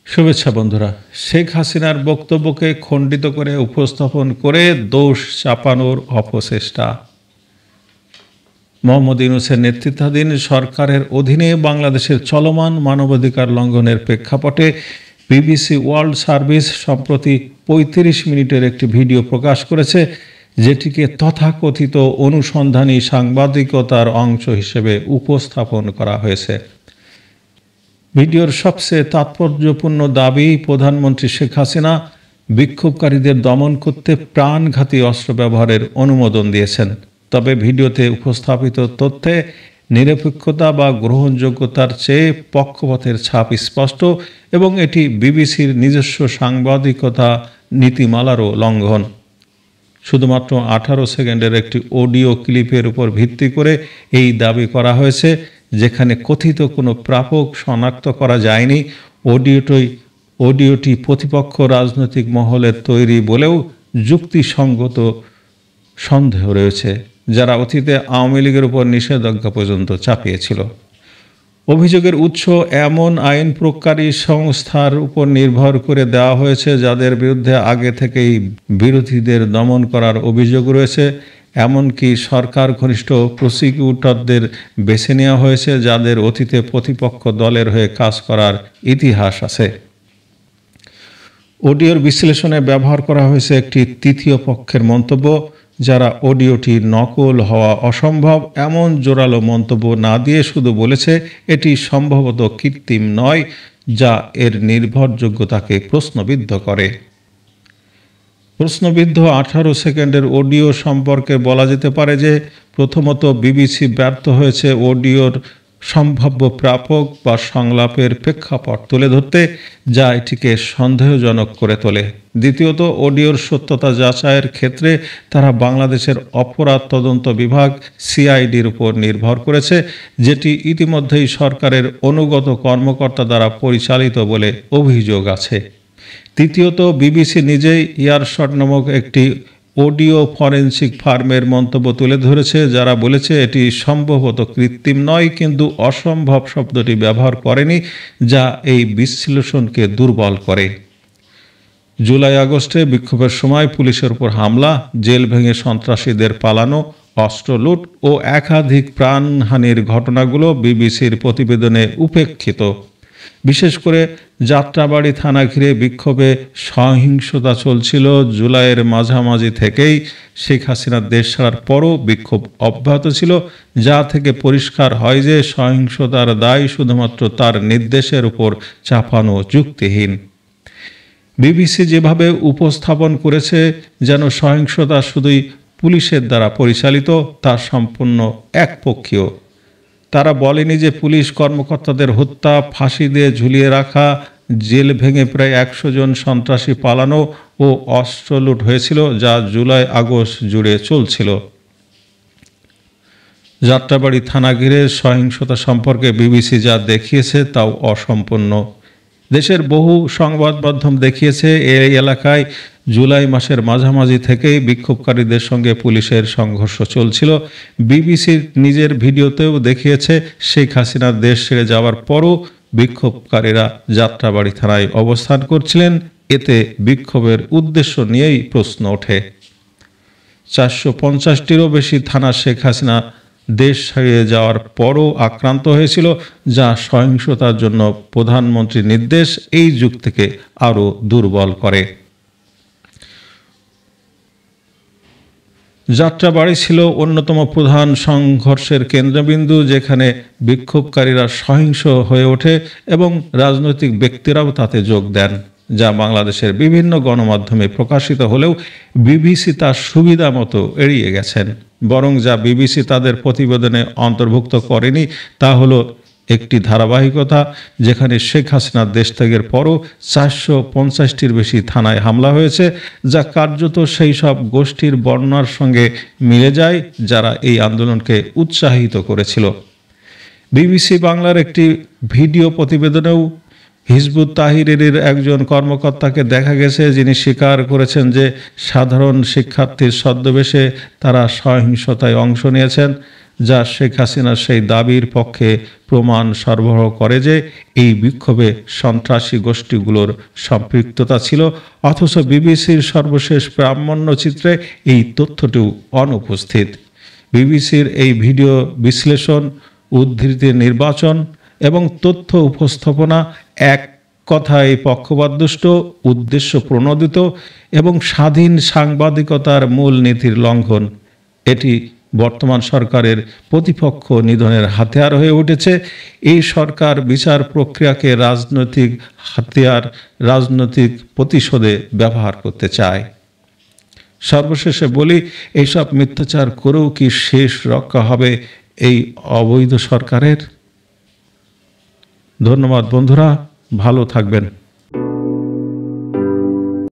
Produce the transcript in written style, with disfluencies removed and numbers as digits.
শুভেচ্ছা বন্ধুরা। শেখ হাসিনার বক্তব্যকে খণ্ডিত করে উপস্থাপন করে দোষ চাপানোর অপচেষ্টা। মোহাম্মদ ইউনূসের নেতৃত্বাধীন সরকারের অধীনে বাংলাদেশের চলমান মানবাধিকার লঙ্ঘনের প্রেক্ষাপটে বিবিসি ওয়ার্ল্ড সার্ভিস সম্প্রতি ৩৫ মিনিটের একটি ভিডিও প্রকাশ করেছে, যেটিকে তথাকথিত অনুসন্ধানী সাংবাদিকতার অংশ হিসেবে উপস্থাপন করা হয়েছে। ভিডিওর সবচেয়ে তাৎপর্যপূর্ণ দাবি, প্রধানমন্ত্রী শেখ হাসিনা বিক্ষোভকারীদের দমন করতে প্রাণঘাতী অস্ত্র ব্যবহারের অনুমোদন দিয়েছেন। তবে ভিডিওতে উপস্থাপিত তথ্যে নিরপেক্ষতা বা গ্রহণযোগ্যতার চেয়ে পক্ষপাতের ছাপ স্পষ্ট এবং এটি বিবিসির নিজস্ব সাংবাদিকতা নীতিমালারও লঙ্ঘন। শুধুমাত্র 18 সেকেন্ডের একটি অডিও ক্লিপের উপর ভিত্তি করে এই দাবি করা হয়েছে, যেখানে কথিত কোনো প্রাপক শনাক্ত করা যায়নি। অডিওটি প্রতিপক্ষ রাজনৈতিক মহলের তৈরি বলেও যুক্তিসঙ্গত সন্দেহ রয়েছে, যারা অতীতে আওয়ামী লীগের উপর নিষেধাজ্ঞা পর্যন্ত চাপিয়েছিল। অভিযোগের উৎস এমন আইন প্রয়োগকারী সংস্থার উপর নির্ভর করে দেওয়া হয়েছে যাদের বিরুদ্ধে আগে থেকেই বিরোধীদের দমন করার অভিযোগ রয়েছে। এমনকি সরকার ঘনিষ্ঠ প্রসিকিউটরদের বেছে নেওয়া হয়েছে যাদের অতীতে প্রতিপক্ষ দলের হয়ে কাজ করার ইতিহাস আছে। অডিওর বিশ্লেষণে ব্যবহার করা হয়েছে একটি তৃতীয় পক্ষের মন্তব্য, যারা অডিওটি নকল হওয়া অসম্ভব এমন জোরালো মন্তব্য না দিয়ে শুধু বলেছে এটি সম্ভবত কৃত্রিম নয়, যা এর নির্ভরযোগ্যতাকে প্রশ্নবিদ্ধ করে। প্রশ্নবিদ্ধ 18 সেকেন্ডের অডিও সম্পর্কে বলা যেতে পারে যে, প্রথমত বিবিসি ব্যর্থ হয়েছে অডিওর সম্ভাব্য প্রাপক বা সংলাপের প্রেক্ষাপট তুলে ধরতে, যা এটিকে সন্দেহজনক করে তোলে। দ্বিতীয়ত, অডিওর সত্যতা যাচাইয়ের ক্ষেত্রে তারা বাংলাদেশের অপরাধ তদন্ত বিভাগ সিআইডির উপর নির্ভর করেছে, যেটি ইতিমধ্যেই সরকারের অনুগত কর্মকর্তা দ্বারা পরিচালিত বলে অভিযোগ আছে। তৃতীয়ত, বিবিসি নিজেই ইয়ারশট নামক একটি অডিও ফরেনসিক ফার্মের মন্তব্য তুলে ধরেছে, যারা বলেছে এটি সম্ভবত কৃত্রিম নয়, কিন্তু অসম্ভব শব্দটি ব্যবহার করেনি, যা এই বিশ্লেষণকে দুর্বল করে। জুলাই আগস্টে বিক্ষোভের সময় পুলিশের উপর হামলা, জেল ভেঙে সন্ত্রাসীদের পালানো, অস্ত্র লুট ও একাধিক প্রাণহানির ঘটনাগুলো বিবিসির প্রতিবেদনে উপেক্ষিত। বিশেষ করে যাত্রাবাড়ি থানা ঘিরে বিক্ষোভে সহিংসতা চলছিল জুলাইয়ের মাঝামাঝি থেকেই। শেখ হাসিনার দেশ ছাড়ার পরও বিক্ষোভ অব্যাহত ছিল, যা থেকে পরিষ্কার হয় যে সহিংসতার দায় শুধুমাত্র তার নির্দেশের উপর চাপানো যুক্তিহীন। বিবিসি যেভাবে উপস্থাপন করেছে যেন সহিংসতা শুধুই পুলিশের দ্বারা পরিচালিত, তা সম্পূর্ণ একপক্ষীয়। তারা বলেনি যে পুলিশ কর্মকর্তাদের হত্যা, ফাঁসি দিয়ে ঝুলিয়ে রাখা, জেল ভেঙে প্রায় 100 জন সন্ত্রাসী পালানো ও অস্ত্র লুট হয়েছিল, যা জুলাই আগস্ট জুড়ে চলছিল। যাত্রাবাড়ি থানা ঘিরে সহিংসতা সম্পর্কে বিবিসি যা দেখিয়েছে তাও অসম্পূর্ণ। দেশের বহু সংবাদ মাধ্যম দেখিয়েছে এই এলাকায় জুলাই মাসের মাঝামাঝি থেকেই বিক্ষোভকারীদের সঙ্গে পুলিশের সংঘর্ষ চলছিল। বিবিসির নিজের ভিডিওতেও দেখিয়েছে শেখ হাসিনার দেশ ছেড়ে যাওয়ার পরও বিক্ষোভকারীরা যাত্রাবাড়ি থানায় অবস্থান করছিলেন। এতে বিক্ষোভের উদ্দেশ্য নিয়েই প্রশ্ন ওঠে। 450টিরও বেশি থানা শেখ হাসিনা দেশ ছাড়িয়ে যাওয়ার পরও আক্রান্ত হয়েছিল, যা সহিংসতার জন্য প্রধানমন্ত্রীর নির্দেশ এই যুক্তিকে আরও দুর্বল করে। যাত্রাবাড়ি ছিল অন্যতম প্রধান সংঘর্ষের কেন্দ্রবিন্দু, যেখানে বিক্ষোভকারীরা সহিংস হয়ে ওঠে এবং রাজনৈতিক ব্যক্তিরাও তাতে যোগ দেন, যা বাংলাদেশের বিভিন্ন গণমাধ্যমে প্রকাশিত হলেও বিবিসি তার সুবিধা মতো এড়িয়ে গেছেন। বরং যা বিবিসি তাদের প্রতিবেদনে অন্তর্ভুক্ত করেনি তা হলো একটি ধারাবাহিকতা, যেখানে শেখ হাসিনার দেশ ত্যাগের পরও 450টির বেশি থানায় হামলা হয়েছে, যা কার্যত সেই সব গোষ্ঠীর বর্ণনার সঙ্গে মিলে যায় যারা এই আন্দোলনকে উৎসাহিত করেছিল। বিবিসি বাংলার একটি ভিডিও প্রতিবেদনেও হিজবুত তাহরিরের একজন কর্মকর্তাকে দেখা গেছে, যিনি স্বীকার করেছেন যে সাধারণ শিক্ষার্থীর ছদ্মবেশে তারা সহিংসতায় অংশ নিয়েছেন। যা শেখ হাসিনার সেই দাবির পক্ষে প্রমাণ সরবরাহ করে যে এই বিক্ষোভে সন্ত্রাসী গোষ্ঠীগুলোর সম্পৃক্ততা ছিল, অথচ বিবিসির সর্বশেষ প্রামাণ্যচিত্রে এই তথ্যটিও অনুপস্থিত। বিবিসির এই ভিডিও বিশ্লেষণ, উদ্ধৃতি নির্বাচন এবং তথ্য উপস্থাপনা এক কথায় পক্ষপাতদুষ্ট, উদ্দেশ্য প্রণোদিত এবং স্বাধীন সাংবাদিকতার মূল নীতির লঙ্ঘন। এটি বর্তমান সরকারের প্রতিপক্ষ নিধনের হাতিয়ার হয়ে উঠেছে। এই সরকার বিচার প্রক্রিয়াকে রাজনৈতিক হাতিয়ার, রাজনৈতিক প্রতিশোধে ব্যবহার করতে চায়। সর্বশেষে বলি, এইসব মিথ্যাচার করেও কি শেষ রক্ষা হবে এই অবৈধ সরকারের? ধন্যবাদ বন্ধুরা, ভালো থাকবেন।